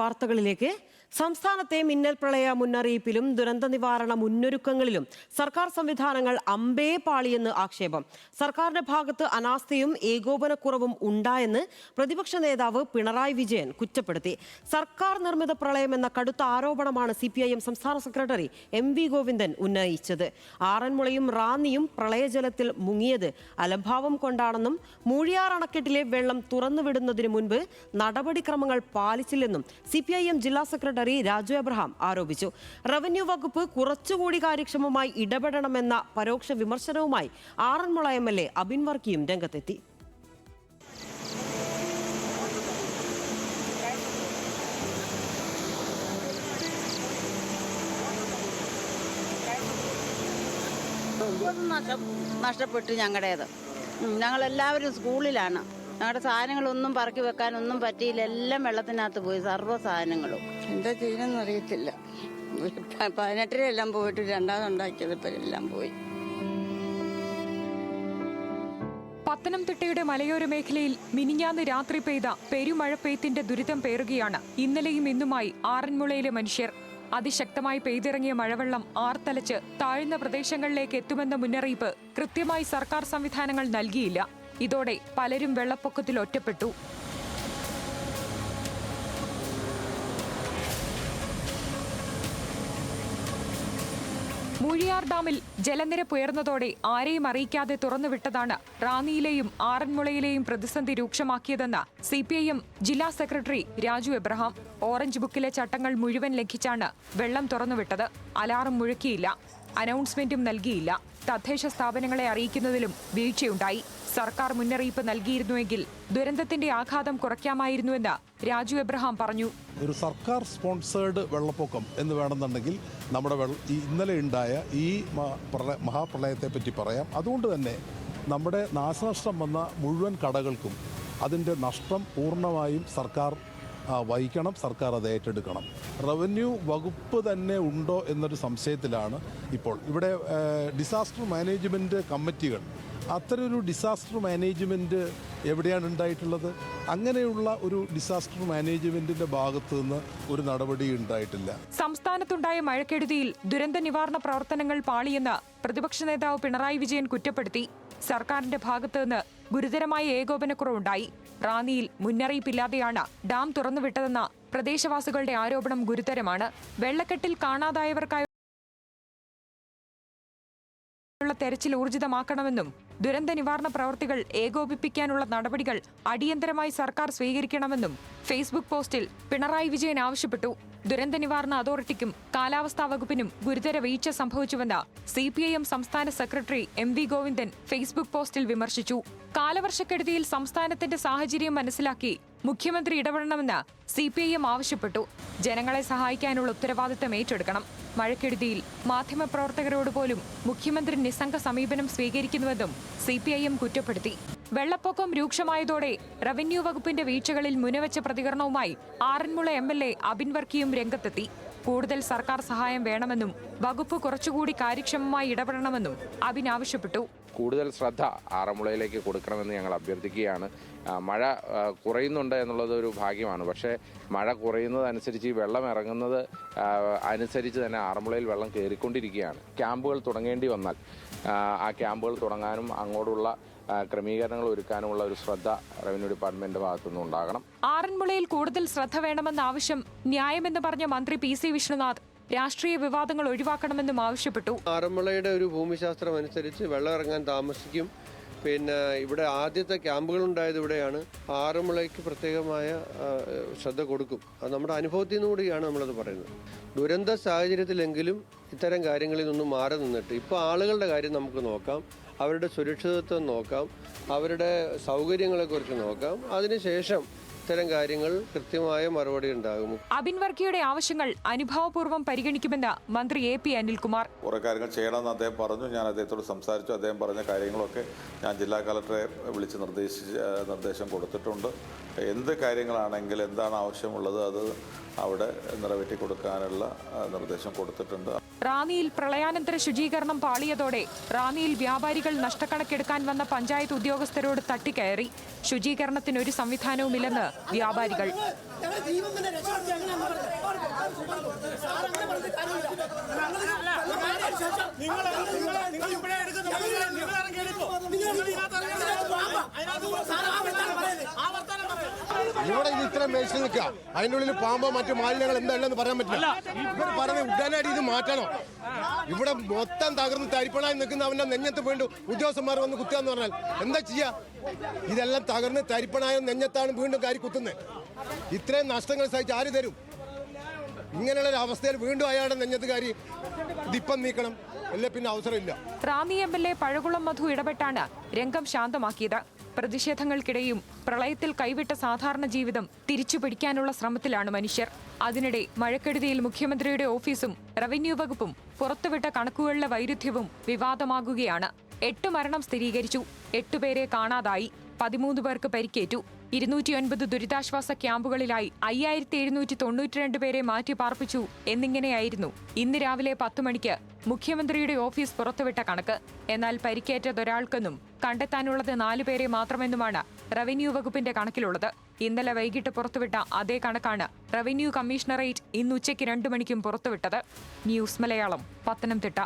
വാർത്തകളിലേക്ക്. സംസ്ഥാനത്തെ മിന്നൽ പ്രളയ മുന്നറിയിപ്പിലും ദുരന്ത നിവാരണ മുന്നൊരുക്കങ്ങളിലും സർക്കാർ സംവിധാനങ്ങൾ അമ്പേ പാളിയെന്ന് ആക്ഷേപം. സർക്കാരിന്റെ ഭാഗത്ത് അനാസ്ഥയും ഏകോപനക്കുറവും ഉണ്ടായെന്ന് പ്രതിപക്ഷ നേതാവ് പിണറായി വിജയൻ കുറ്റപ്പെടുത്തി. സർക്കാർ നിർമ്മിത പ്രളയമെന്ന കടുത്ത ആരോപണമാണ് CPIM സംസ്ഥാന സെക്രട്ടറി MV ഗോവിന്ദൻ ഉന്നയിച്ചത്. ആറന്മുളയും റാന്നിയും പ്രളയജലത്തിൽ മുങ്ങിയത് അലംഭാവം കൊണ്ടാണെന്നും മൂഴിയാർ അണക്കെട്ടിലെ വെള്ളം തുറന്നുവിടുന്നതിന് മുൻപ് നടപടിക്രമങ്ങൾ പാലിച്ചില്ലെന്നും CPIM ജില്ലാ സെക്രട്ടറി രാജു എബ്രഹാം ആരോപിച്ചു. റവന്യൂ വകുപ്പ് കുറച്ചുകൂടി കാര്യക്ഷമമായി ഇടപെടണമെന്ന പരോക്ഷ വിമർശനവുമായി ആറന്മുള MLA അബിൻ വർക്കിയും രംഗത്തെത്തി. നഷ്ടപ്പെട്ടു. ഞങ്ങളെല്ലാവരും സ്കൂളിലാണ്. ഞങ്ങളുടെ സാധനങ്ങളൊന്നും പറക്കി വെക്കാനൊന്നും പറ്റിയില്ല. എല്ലാം വെള്ളത്തിനകത്ത് പോയി, സർവ്വ സാധനങ്ങളും. എന്താ ചെയ്യുന്നതെന്ന് അറിയത്തില്ല. 18-ലെല്ലാം പോയിട്ട് രണ്ടാമതുണ്ടാക്കിയതെല്ലാം പോയി. പത്തനംതിട്ടയുടെ മലയോര മേഖലയിൽ മിനിഞ്ഞാന്ന് രാത്രി പെയ്ത പെരുമഴപ്പെയ്ത്തിന്റെ ദുരിതം പേറുകയാണ് ഇന്നലെയും ഇന്നുമായി ആറന്മുളയിലെ മനുഷ്യർ. അതിശക്തമായി പെയ്തിറങ്ങിയ മഴവെള്ളം ആർത്തലച്ച് താഴ്ന്ന പ്രദേശങ്ങളിലേക്ക് എത്തുമെന്ന മുന്നറിയിപ്പ് കൃത്യമായി സർക്കാർ സംവിധാനങ്ങൾ നൽകിയില്ല. ഇതോടെ പലരും വെള്ളപ്പൊക്കത്തിൽ ഒറ്റപ്പെട്ടു. മൂഴിയാർ ഡാമിൽ ജലനിരപ്പ് ഉയർന്നതോടെ ആരെയും അറിയിക്കാതെ തുറന്നുവിട്ടതാണ് റാന്നിയിലെയും ആറന്മുളയിലെയും പ്രതിസന്ധി രൂക്ഷമാക്കിയതെന്ന് CPIM ജില്ലാ സെക്രട്ടറി രാജു എബ്രഹാം. ഓറഞ്ച് ബുക്കിലെ ചട്ടങ്ങൾ മുഴുവൻ ലംഘിച്ചാണ് വെള്ളം തുറന്നുവിട്ടത്. അലാറം മുഴക്കിയില്ല, അനൗൺസ്മെന്റും നൽകിയില്ല. തദ്ദേശ സ്ഥാപനങ്ങളെ അറിയിക്കുന്നതിലും വീഴ്ചയുണ്ടായി. സർക്കാർ മുന്നറിയിപ്പ് നൽകിയിരുന്നുവെങ്കിൽ ദുരന്തത്തിന്റെ ആഘാതം കുറയ്ക്കാമായിരുന്നുവെന്ന് രാജു എബ്രഹാം പറഞ്ഞു. ഒരു സർക്കാർ സ്പോൺസേർഡ് വെള്ളപ്പൊക്കം എന്ന് വേണമെന്നുണ്ടെങ്കിൽ നമ്മുടെ ഇന്നലെ ഉണ്ടായ ഈ മഹാപ്രളയത്തെ പറ്റി പറയാം. അതുകൊണ്ട് തന്നെ നമ്മുടെ നാശനഷ്ടം വന്ന മുഴുവൻ കടകൾക്കും അതിൻ്റെ നഷ്ടം പൂർണ്ണമായും സർക്കാർ വഹിക്കണം, സർക്കാർ അത് ഏറ്റെടുക്കണം. റവന്യൂ വകുപ്പ് തന്നെ ഉണ്ടോ എന്നൊരു സംശയത്തിലാണ് ഇപ്പോൾ. ഇവിടെ ഡിസാസ്റ്റർ മാനേജ്മെൻറ്റ് കമ്മിറ്റികൾ, അത്തരൊരു ഡിസാസ്റ്റർ മാനേജ്മെൻറ്റ് എവിടെയാണ് ഉണ്ടായിട്ടുള്ളത്? അങ്ങനെയുള്ള ഒരു ഡിസാസ്റ്റർ മാനേജ്മെന്റിന്റെ ഭാഗത്തു നിന്ന് ഒരു നടപടി ഉണ്ടായിട്ടില്ല. സംസ്ഥാനത്തുണ്ടായ മഴക്കെടുതിയിൽ ദുരന്ത നിവാരണ പ്രവർത്തനങ്ങൾ പാളിയെന്ന് പ്രതിപക്ഷ നേതാവ് പിണറായി വിജയൻ കുറ്റപ്പെടുത്തി. സർക്കാരിന്റെ ഭാഗത്തു നിന്ന് ഗുരുതരമായ ഏകോപനക്കുറവുണ്ടായി. റാന്നിയിൽ മുന്നറിയിപ്പില്ലാതെയാണ് ഡാം തുറന്നുവിട്ടതെന്ന പ്രദേശവാസികളുടെ ആരോപണം ഗുരുതരമാണ്. വെള്ളക്കെട്ടിൽ കാണാതായവർക്കായി തെരച്ചിൽ ഊർജിതമാക്കണമെന്നും ദുരന്ത നിവാരണ പ്രവൃത്തികൾ ഏകോപിപ്പിക്കാനുള്ള നടപടികൾ അടിയന്തരമായി സർക്കാർ സ്വീകരിക്കണമെന്നും ഫേസ്ബുക്ക് പോസ്റ്റിൽ പിണറായി വിജയൻ ആവശ്യപ്പെട്ടു. ദുരന്ത നിവാരണ അതോറിറ്റിക്കും കാലാവസ്ഥാ വകുപ്പിനും ഗുരുതര വീഴ്ച സംഭവിച്ചുവെന്ന് CPIM സംസ്ഥാന സെക്രട്ടറി MV ഗോവിന്ദൻ ഫേസ്ബുക്ക് പോസ്റ്റിൽ വിമർശിച്ചു. കാലവർഷക്കെടുതിയിൽ സംസ്ഥാനത്തിന്റെ സാഹചര്യം മനസ്സിലാക്കി മുഖ്യമന്ത്രി ഇടപെടണമെന്ന് CPIM ആവശ്യപ്പെട്ടു. ജനങ്ങളെ സഹായിക്കാനുള്ള ഉത്തരവാദിത്തം ഏറ്റെടുക്കണം. മഴക്കെടുതിയിൽ മാധ്യമപ്രവർത്തകരോട് പോലും മുഖ്യമന്ത്രി നിസ്സംഗ സമീപനം സ്വീകരിക്കുന്നുവെന്നും CPIM കുറ്റപ്പെടുത്തി. വെള്ളപ്പൊക്കം രൂക്ഷമായതോടെ റവന്യൂ വകുപ്പിന്റെ വീഴ്ചകളിൽ മുനവച്ച പ്രതികരണവുമായി ആറന്മുള MLA അബിൻ വർക്കിയും രംഗത്തെത്തി. കൂടുതൽ സർക്കാർ സഹായം വേണമെന്നും വകുപ്പ് കുറച്ചുകൂടി കാര്യക്ഷമമായി ഇടപെടണമെന്നും അബിൻ ആവശ്യപ്പെട്ടു. കൂടുതൽ ശ്രദ്ധ ആറന്മുളയിലേക്ക് കൊടുക്കണമെന്ന് ഞങ്ങൾ അഭ്യർത്ഥിക്കുകയാണ്. മഴ കുറയുന്നുണ്ട് എന്നുള്ളത് ഒരു ഭാഗ്യമാണ്. പക്ഷേ മഴ കുറയുന്നതനുസരിച്ച് ഈ വെള്ളം ഇറങ്ങുന്നത് അനുസരിച്ച് തന്നെ ആറന്മുളയിൽ വെള്ളം കയറിക്കൊണ്ടിരിക്കുകയാണ്. ക്യാമ്പുകൾ തുടങ്ങേണ്ടി വന്നാൽ ആ ക്യാമ്പുകൾ തുടങ്ങാനും അങ്ങോട്ടുള്ള ക്രമീകരണങ്ങൾ ഒരുക്കാനുമുള്ള ഒരു ശ്രദ്ധ റവന്യൂ ഡിപ്പാർട്ട്മെന്റിന്റെ ഭാഗത്തുനിന്ന് ഉണ്ടാകണം. ആറന്മുളയിൽ കൂടുതൽ ശ്രദ്ധ വേണമെന്ന ആവശ്യം ന്യായമെന്ന് പറഞ്ഞ മന്ത്രി PC വിഷ്ണുനാഥ് രാഷ്ട്രീയ വിവാദങ്ങൾ ഒഴിവാക്കണമെന്നും ആവശ്യപ്പെട്ടു. ആറന്മുളയുടെ ഒരു ഭൂമിശാസ്ത്രം അനുസരിച്ച് വെള്ളം ഇറങ്ങാൻ താമസിക്കും. പിന്നെ ഇവിടെ ആദ്യത്തെ ക്യാമ്പുകൾ ഉണ്ടായത് ഇവിടെയാണ്. ആറന്മുളയ്ക്ക് പ്രത്യേകമായ ശ്രദ്ധ കൊടുക്കും. അത് നമ്മുടെ അനുഭവത്തിൽ നിന്നുകൂടിയാണ് നമ്മളത് പറയുന്നത്. ദുരന്ത സാഹചര്യത്തിലെങ്കിലും ഇത്തരം കാര്യങ്ങളിൽ നിന്നും മാറി നിന്നിട്ട് ഇപ്പോൾ ആളുകളുടെ കാര്യം നമുക്ക് നോക്കാം, അവരുടെ സുരക്ഷിതത്വം നോക്കാം, അവരുടെ സൗകര്യങ്ങളെക്കുറിച്ച് നോക്കാം. അതിനുശേഷം ഇത്തരം കാര്യങ്ങൾ കൃത്യമായ മറുപടി ഉണ്ടാകും. അബിൻ വർക്കിയുടെ ആവശ്യങ്ങൾ അനുഭാവപൂർവ്വം പരിഗണിക്കുമെന്ന് മന്ത്രി AP അനിൽകുമാർ. കുറെ കാര്യങ്ങൾ ചെയ്യണമെന്ന് അദ്ദേഹം പറഞ്ഞു. ഞാൻ അദ്ദേഹത്തോട് സംസാരിച്ചു. അദ്ദേഹം പറഞ്ഞ കാര്യങ്ങളൊക്കെ ഞാൻ ജില്ലാ കളക്ടറെ വിളിച്ച് നിർദ്ദേശം കൊടുത്തിട്ടുണ്ട്. എന്ത് കാര്യങ്ങളാണെങ്കിൽ എന്താണ് ആവശ്യമുള്ളത് അത് അവിടെ നിറവേറ്റി കൊടുക്കാനുള്ള നിർദ്ദേശം കൊടുത്തിട്ടുണ്ട്. റാന്നിയിൽ പ്രളയാനന്തര ശുചീകരണം പാളിയതോടെ റാന്നിയിൽ വ്യാപാരികൾ നഷ്ടക്കണക്കെടുക്കാൻ വന്ന പഞ്ചായത്ത് ഉദ്യോഗസ്ഥരോട് തട്ടിക്കയറി. ശുചീകരണത്തിന് ഒരു സംവിധാനവുമില്ലെന്ന് വ്യാപാരികൾ. ഇവിടെ ഇത് ഇത്രയും വേസ്റ്റ് നിൽക്കുക, അതിൻ്റെ ഉള്ളിൽ പാമ്പോ മറ്റു മാലിന്യങ്ങൾ എന്താണെന്ന് പറയാൻ പറ്റില്ല. ഇവർ പറഞ്ഞ ഉടനടി ഇത് മാറ്റണം. ഇവിടെ മൊത്തം തകർന്ന് തരിപ്പണായി നിൽക്കുന്ന അവന്റെ നെഞ്ഞത്ത് വീണ്ടും ഉദ്യോഗസ്ഥന്മാർ വന്ന് കുത്തുകയെന്ന് പറഞ്ഞാൽ എന്താ ചെയ്യാ? ഇതെല്ലാം തകർന്ന് തരിപ്പണായ നെഞ്ഞത്താണ് വീണ്ടും കാരി കുത്തുന്നത്. ഇത്രയും നഷ്ടങ്ങൾ സഹിച്ച് ആര് തരും? ഇങ്ങനെയുള്ള ഒരു അവസ്ഥയിൽ വീണ്ടും അയാളുടെ നെഞ്ഞത്ത് കാരി ദിപ്പം നീക്കണം, അല്ലേ പിന്നെ അവസരമില്ല. റാന്നി MLA പഴകുളം മധു ഇടപെട്ടാണ് രംഗം ശാന്തമാക്കിയത്. പ്രതിഷേധങ്ങൾക്കിടെയും പ്രളയത്തിൽ കൈവിട്ട സാധാരണ ജീവിതം തിരിച്ചുപിടിക്കാനുള്ള ശ്രമത്തിലാണ് മനുഷ്യർ. അതിനിടെ മഴക്കെടുതിയിൽ മുഖ്യമന്ത്രിയുടെ ഓഫീസും റവന്യൂ വകുപ്പും പുറത്തുവിട്ട കണക്കുകളിലെ വൈരുദ്ധ്യവും വിവാദമാകുകയാണ്. 8 മരണം സ്ഥിരീകരിച്ചു, 8 പേരെ കാണാതായി, 13 പേർക്ക് പരിക്കേറ്റു. 209 ദുരിതാശ്വാസ ക്യാമ്പുകളിലായി 5792 പേരെ മാറ്റിപ്പാർപ്പിച്ചു എന്നിങ്ങനെയായിരുന്നു ഇന്ന് രാവിലെ 10 മണിക്ക് മുഖ്യമന്ത്രിയുടെ ഓഫീസ് പുറത്തുവിട്ട കണക്ക്. എന്നാൽ പരിക്കേറ്റതൊരാൾക്കെന്നും കണ്ടെത്താനുള്ളത് 4 പേരെ മാത്രമെന്നുമാണ് റവന്യൂ വകുപ്പിന്റെ കണക്കിലുള്ളത്. ഇന്നലെ വൈകിട്ട് പുറത്തുവിട്ട അതേ കണക്കാണ് റവന്യൂ കമ്മീഷണറേറ്റ് ഇന്ന് ഉച്ചയ്ക്ക് 2 മണിക്കും പുറത്തുവിട്ടത്. ന്യൂസ് മലയാളം, പത്തനംതിട്ട.